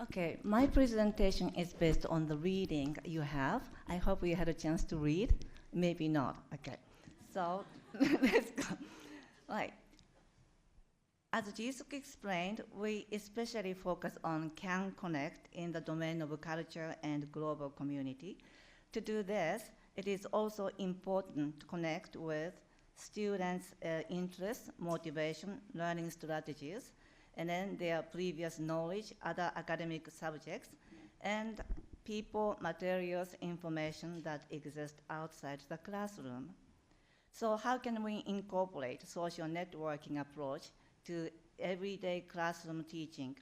Okay, my presentation is based on the reading you have. I hope you had a chance to read. Maybe not. Okay, so let's go. Right. As Jisuk explained, we especially focus on Can Connect in the domain of culture and global community. To do this, it is also important to connect with students' interests, motivation, learning strategies, and then their previous knowledge, other academic subjects, and people, materials, information that exist outside the classroom. So how can we incorporate social networking approach to everyday classroom teaching?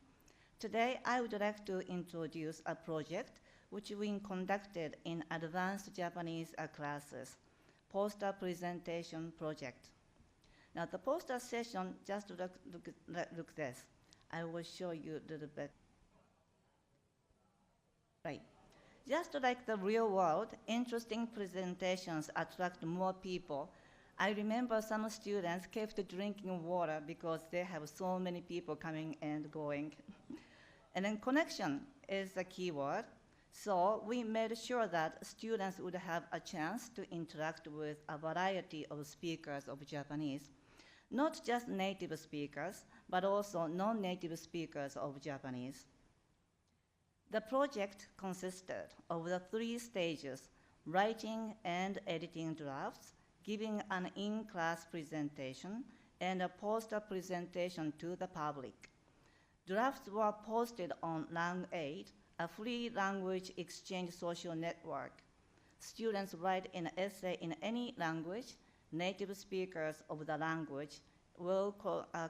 Today, I would like to introduce a project which we conducted in advanced Japanese classes, poster presentation project. Now the poster session, just look this. I will show you a little bit. Right. Just like the real world, interesting presentations attract more people. I remember some students kept drinking water because they have so many people coming and going. And then connection is the key word. So we made sure that students would have a chance to interact with a variety of speakers of Japanese, not just native speakers, but also non-native speakers of Japanese. The project consisted of the 3 stages: writing and editing drafts, giving an in-class presentation, and a poster presentation to the public. Drafts were posted on Lang8, a free language exchange social network. Students write an essay in any language. Native speakers of the language will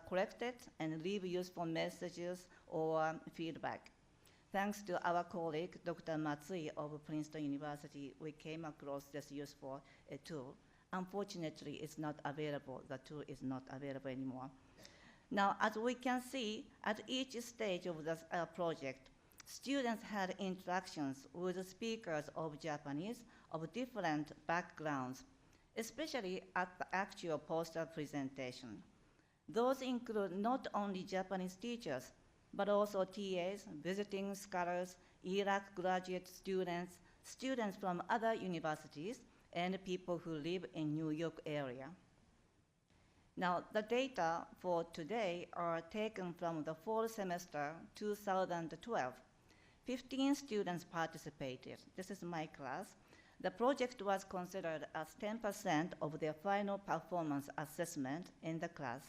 correct it and leave useful messages or feedback. Thanks to our colleague, Dr. Matsui of Princeton University, we came across this useful tool. Unfortunately, it's not available. The tool is not available anymore. Now, as we can see, at each stage of the project, students had interactions with speakers of Japanese of different backgrounds, especially at the actual poster presentation. Those include not only Japanese teachers, but also TAs, visiting scholars, Iraq graduate students, students from other universities, and people who live in New York area. Now, the data for today are taken from the fall semester 2012. 15 students participated. This is my class. The project was considered as 10% of their final performance assessment in the class.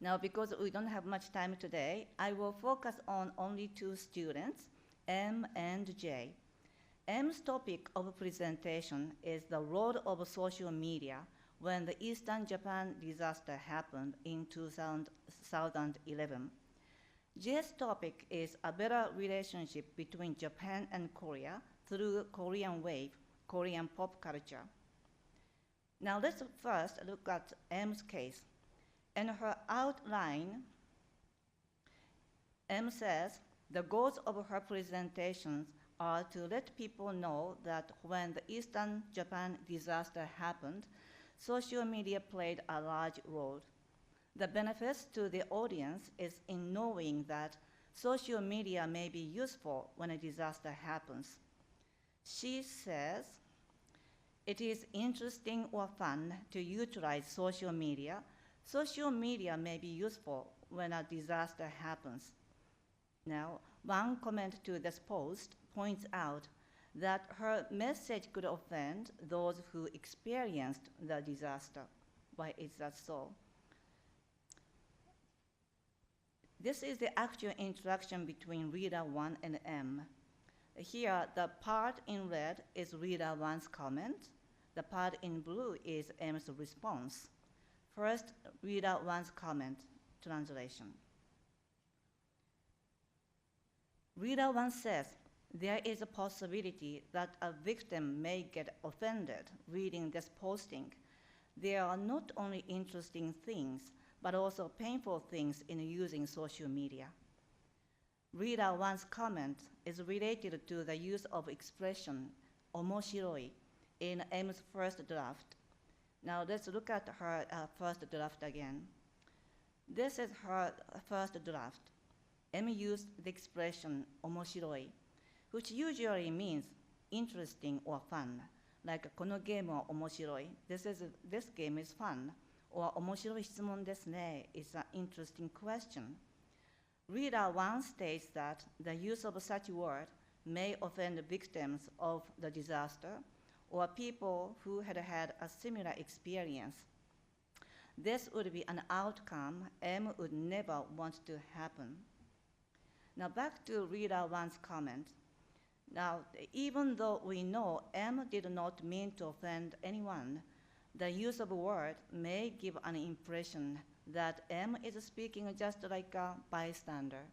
Now, because we don't have much time today, I will focus on only 2 students, M and J. M's topic of presentation is the role of social media when the Eastern Japan disaster happened in 2011. J's topic is a better relationship between Japan and Korea through Korean wave, Korean pop culture. Now let's first look at M's case. In her outline, M says the goals of her presentations are to let people know that when the Eastern Japan disaster happened, social media played a large role. The benefits to the audience is in knowing that social media may be useful when a disaster happens. She says, it is interesting or fun to utilize social media. Social media may be useful when a disaster happens. Now, one comment to this post points out that her message could offend those who experienced the disaster. Why is that so? This is the actual interaction between reader 1 and M. Here, the part in red is reader 1's comment. The part in blue is M's response. First, reader 1's comment, translation. Reader 1 says, there is a possibility that a victim may get offended reading this posting. There are not only interesting things, but also painful things in using social media. Reader 1's comment is related to the use of expression, omoshiroi, in M's first draft. Now let's look at her first draft again. This is her first draft. M used the expression omoshiroi, which usually means interesting or fun, like このゲームは面白い. This game is fun, or 面白い質問ですね is an interesting question. Reader 1 states that the use of such word may offend victims of the disaster or people who had had a similar experience. This would be an outcome M would never want to happen. Now back to reader 1's comment. Now, even though we know M did not mean to offend anyone, the use of a word may give an impression that M is speaking just like a bystander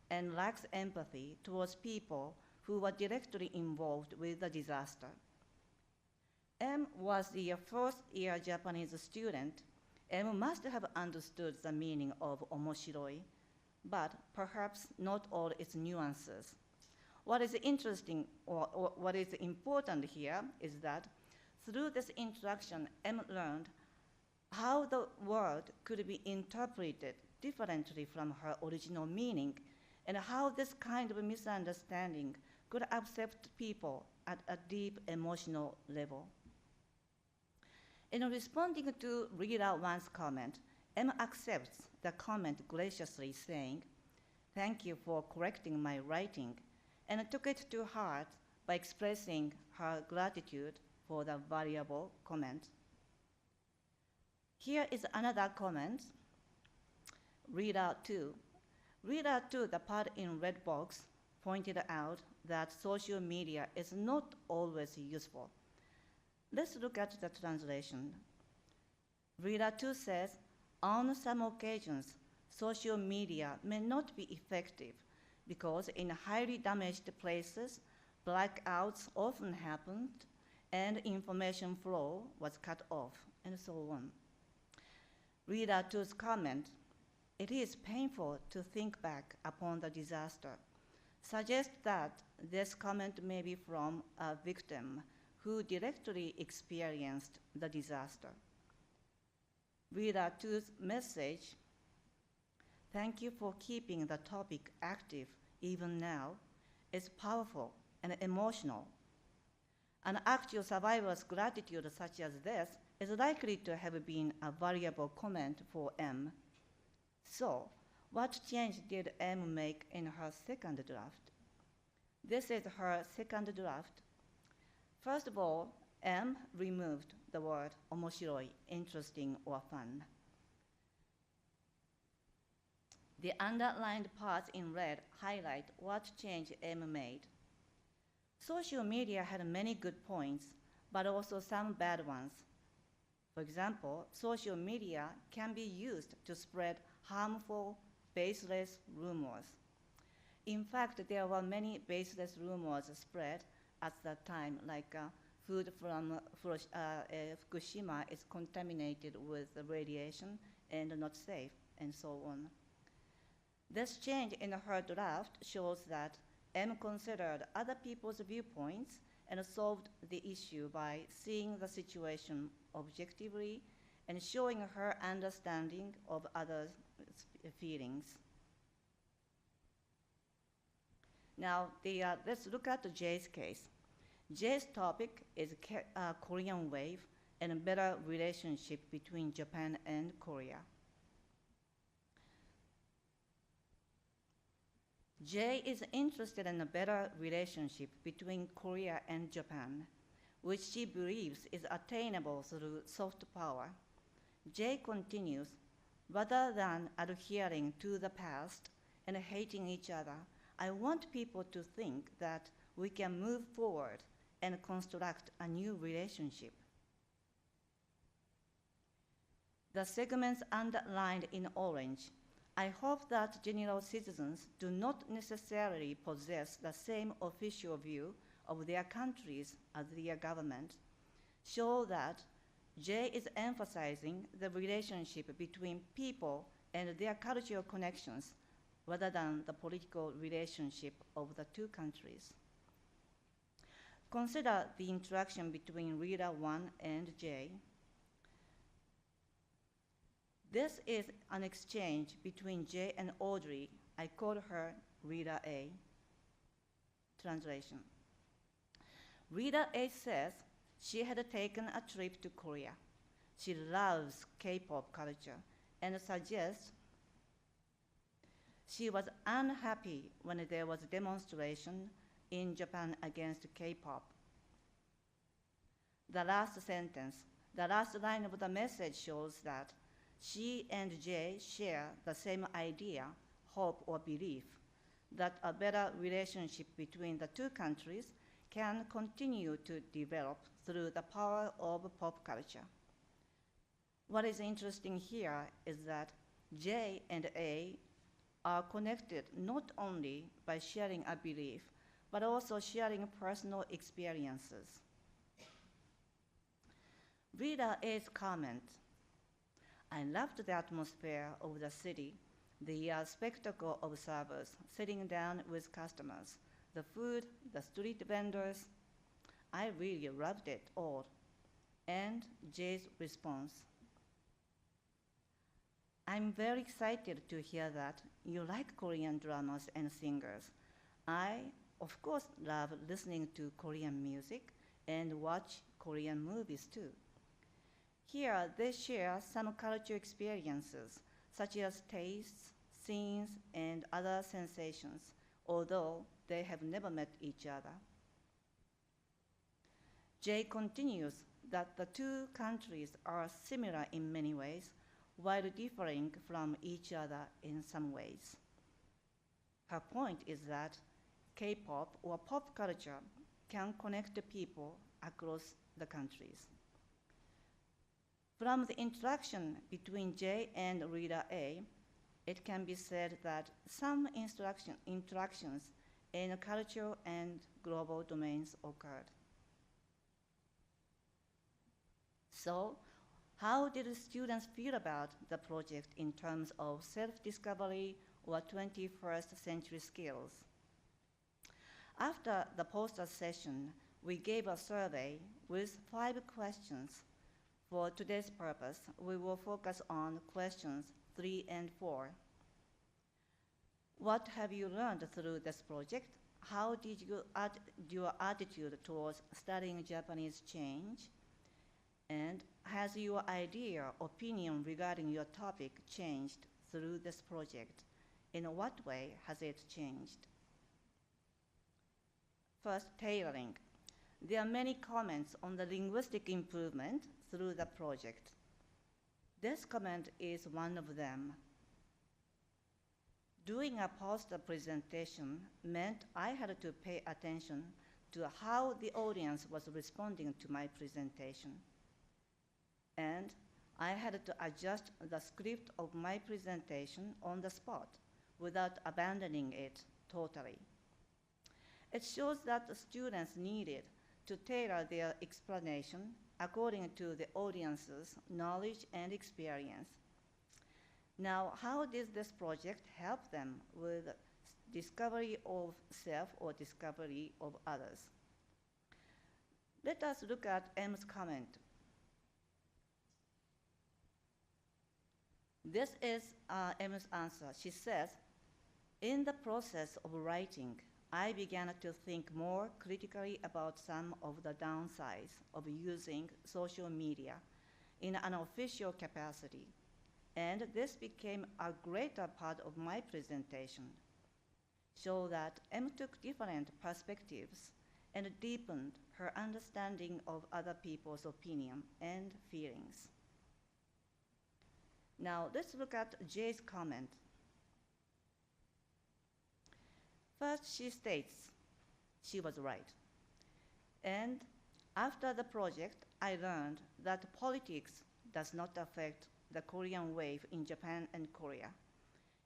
and lacks empathy towards people who were directly involved with the disaster. M was the first-year Japanese student. M must have understood the meaning of omoshiroi, but perhaps not all its nuances. What is interesting or what is important here is that through this interaction, M learned how the word could be interpreted differently from her original meaning and how this kind of misunderstanding could upset people at a deep emotional level. In responding to reader 1's comment, M accepts the comment graciously, saying, "Thank you for correcting my writing," and took it to heart by expressing her gratitude for the valuable comment. Here is another comment, reader 2. Reader 2, the part in red box, pointed out that social media is not always useful. Let's look at the translation. Reader 2 says, on some occasions, social media may not be effective because in highly damaged places, blackouts often happened and information flow was cut off, and so on. Reader 2's comment, "It is painful to think back upon the disaster," suggests that this comment may be from a victim who directly experienced the disaster. Reader 2's message, "Thank you for keeping the topic active even now," is powerful and emotional. An actual survivor's gratitude such as this is likely to have been a valuable comment for M. So, what change did M make in her second draft? This is her second draft. First of all, M removed the word omoshiroi, interesting or fun. The underlined parts in red highlight what change M made. Social media had many good points, but also some bad ones. For example, social media can be used to spread harmful, baseless rumors. In fact, there were many baseless rumors spread at that time, like food from Fukushima is contaminated with radiation and not safe, and so on. This change in her draft shows that M considered other people's viewpoints and solved the issue by seeing the situation objectively and showing her understanding of others' feelings. Now, let's look at Jay's case. Jay's topic is Korean wave and a better relationship between Japan and Korea. Jay is interested in a better relationship between Korea and Japan, which she believes is attainable through soft power. Jay continues, "Rather than adhering to the past and hating each other, I want people to think that we can move forward and construct a new relationship." The segments underlined in orange, "I hope that general citizens do not necessarily possess the same official view of their countries as their government," show that Jay is emphasizing the relationship between people and their cultural connections rather than the political relationship of the two countries. Consider the interaction between reader 1 and Jay. This is an exchange between Jay and Audrey I called her Reader A. Translation. Reader A says she had taken a trip to Korea. She loves K-pop culture and suggests she was unhappy when there was a demonstration in Japan against K-pop. The last sentence, the last line of the message shows that she and Jay share the same idea, hope, or belief that a better relationship between the two countries can continue to develop through the power of pop culture. What is interesting here is that J and A are connected not only by sharing a belief, but also sharing personal experiences. Reader A's comment, I loved the atmosphere of the city, the spectacle of servers sitting down with customers, the food, the street vendors. I really loved it all. And Jay's response, I'm very excited to hear that you like Korean dramas and singers. I, of course, love listening to Korean music and watch Korean movies too. Here, they share some cultural experiences, such as tastes, scenes, and other sensations, although they have never met each other. Jay continues that the two countries are similar in many ways, while differing from each other in some ways. Her point is that K-pop or pop culture can connect people across the countries. From the interaction between J and Reader A, it can be said that some interactions in cultural and global domains occurred. So, how did the students feel about the project in terms of self-discovery or 21st century skills? After the poster session, we gave a survey with 5 questions. For today's purpose, we will focus on questions 3 and 4. What have you learned through this project? How did your attitude towards studying Japanese change? And has your idea, opinion regarding your topic changed through this project? In what way has it changed? First, tailoring. There are many comments on the linguistic improvement through the project. This comment is one of them. Doing a poster presentation meant I had to pay attention to how the audience was responding to my presentation. And I had to adjust the script of my presentation on the spot without abandoning it totally. It shows that the students needed to tailor their explanation according to the audience's knowledge and experience. Now, how did this project help them with discovery of self or discovery of others? Let us look at M's comment. This is M's answer. She says, in the process of writing, I began to think more critically about some of the downsides of using social media in an official capacity, and this became a greater part of my presentation, so that M took different perspectives and deepened her understanding of other people's opinion and feelings. Now let's look at Jay's comment. First, she states she was right. And after the project, I learned that politics does not affect the Korean wave in Japan and Korea.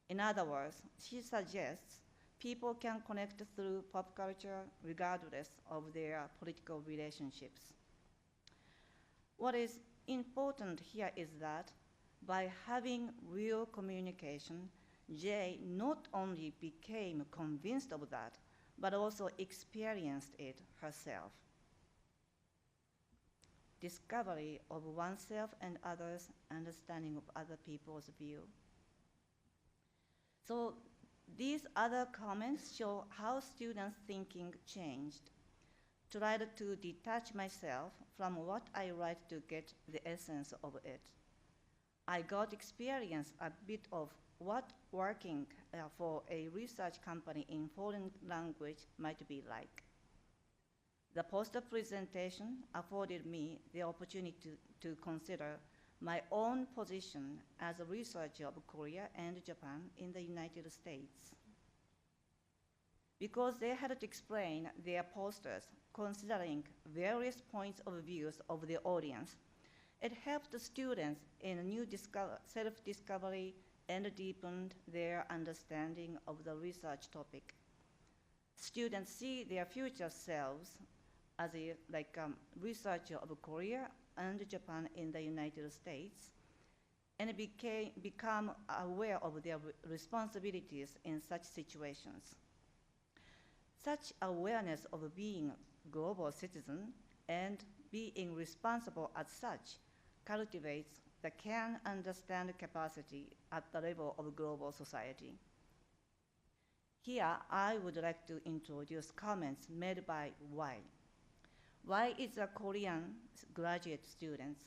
In other words, she suggests people can connect through pop culture regardless of their political relationships. What is important here is that by having real communication, Jay not only became convinced of that, but also experienced it herself. Discovery of oneself and others, understanding of other people's view. So these other comments show how students' thinking changed. Tried to detach myself from what I write to get the essence of it. I got experience a bit of what working for a research company in foreign language might be like. The poster presentation afforded me the opportunity to consider my own position as a researcher of Korea and Japan in the United States. Because they had to explain their posters considering various points of views of the audience, it helped the students in a new self-discovery and deepened their understanding of the research topic. Students see their future selves as a researcher of Korea and Japan in the United States, and become aware of their responsibilities in such situations. Such awareness of being a global citizen and being responsible as such cultivates the can understand capacity at the level of global society. Here, I would like to introduce comments made by Y. Y is a Korean graduate student.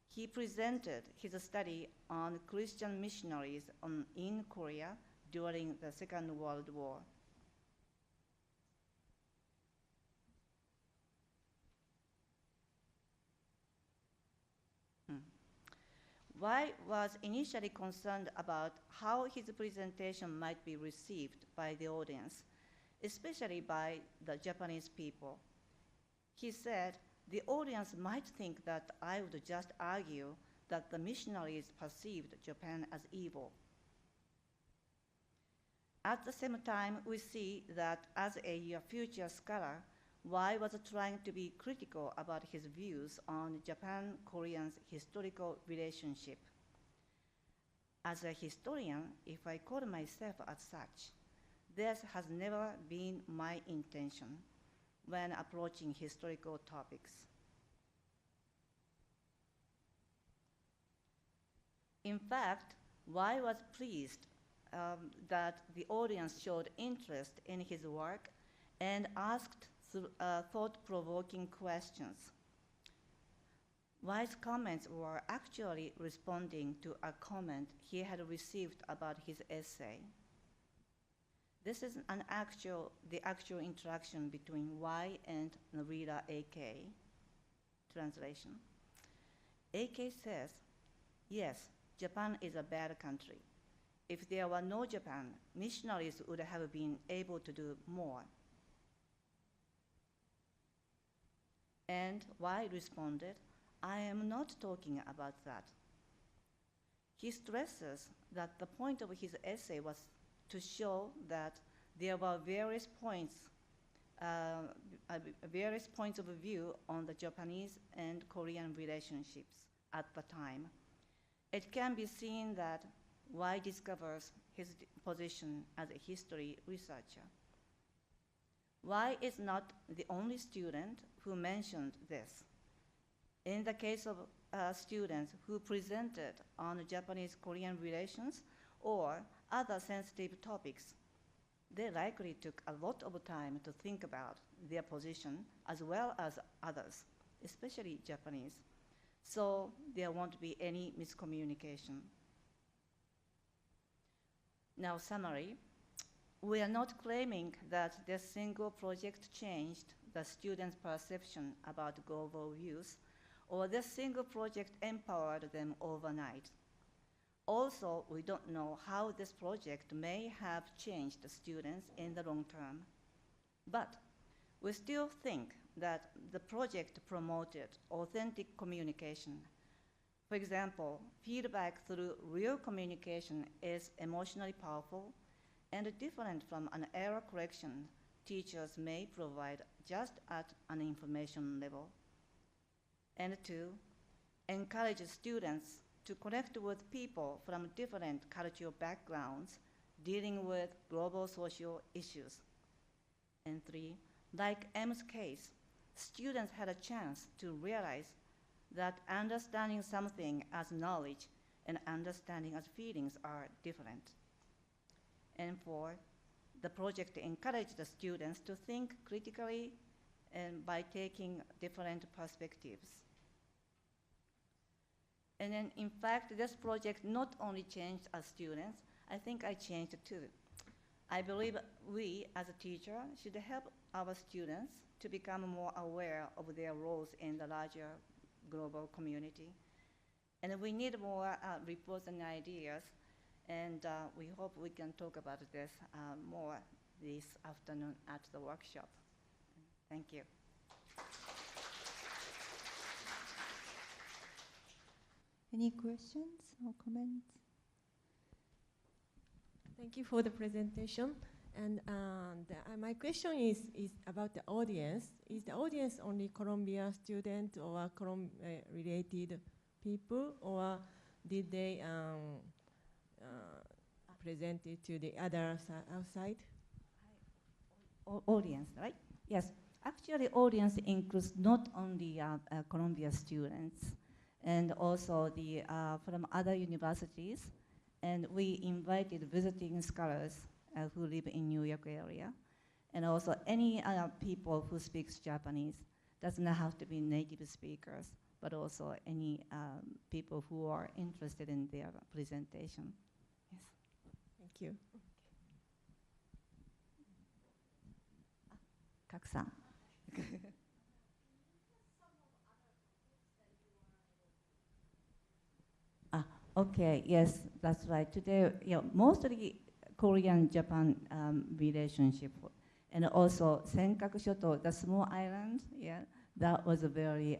He presented his study on Christian missionaries in Korea during the Second World War. Y was initially concerned about how his presentation might be received by the audience, especially by the Japanese people. He said, the audience might think that I would just argue that the missionaries perceived Japan as evil. At the same time, we see that as a future scholar, Y was trying to be critical about his views on Japan-Korean's historical relationship. As a historian, if I call myself as such, this has never been my intention when approaching historical topics. In fact, Y was pleased that the audience showed interest in his work and asked thought-provoking questions. Y's comments were actually responding to a comment he had received about his essay. This is the actual interaction between Y and the reader AK. Translation. AK says, yes, Japan is a bad country. If there were no Japan, missionaries would have been able to do more. And Y responded, I am not talking about that. He stresses that the point of his essay was to show that there were various points of view on the Japanese and Korean relationships at the time. It can be seen that Y discovers his position as a history researcher. Y is not the only student who mentioned this. In the case of students who presented on Japanese-Korean relations or other sensitive topics, they likely took a lot of time to think about their position as well as others, especially Japanese, so there won't be any miscommunication. Now, summary. We are not claiming that this single project changed the students' perception about global views, or this single project empowered them overnight. Also, we don't know how this project may have changed the students in the long term. But we still think that the project promoted authentic communication. For example, feedback through real communication is emotionally powerful and different from an error correction teachers may provide just at an information level. And two, encourage students to connect with people from different cultural backgrounds dealing with global social issues. And three, like M's case, students had a chance to realize that understanding something as knowledge and understanding as feelings are different. and for the project to encourage the students to think critically and by taking different perspectives. And then, in fact, this project not only changed us students, I think I changed too. I believe we, as a teacher, should help our students to become more aware of their roles in the larger global community. And we need more reports and ideas, and we hope we can talk about this more this afternoon at the workshop. Thank you. Any questions or comments? Thank you for the presentation. And my question is about the audience. Is the audience only Columbia students or related people, or did they present it to the others outside? Audience, right? Yes. Actually, audience includes not only Columbia students, and also the from other universities, and we invited visiting scholars who live in New York area, and also any people who speak Japanese. Doesn't have to be native speakers, but also any people who are interested in their presentation. Yes. Thank you. Kak-san. Okay, yes, that's right. Today, mostly Korean-Japan relationship, and also Senkaku Shoto, the small island, that was a very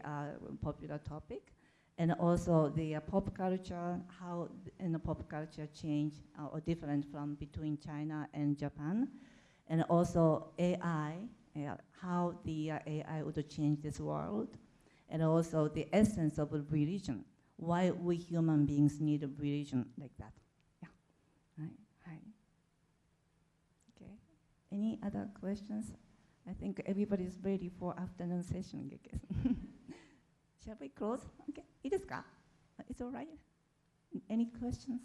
popular topic. And also the pop culture, how the pop culture changed or different from between China and Japan. And also AI, how the AI would change this world. And also the essence of religion, why we human beings need a religion like that. Yeah. Hi. Okay. Any other questions? I think everybody's ready for afternoon session, I guess. Shall we close? Okay. It's all right. Any questions?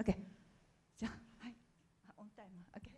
Okay. On time. Okay.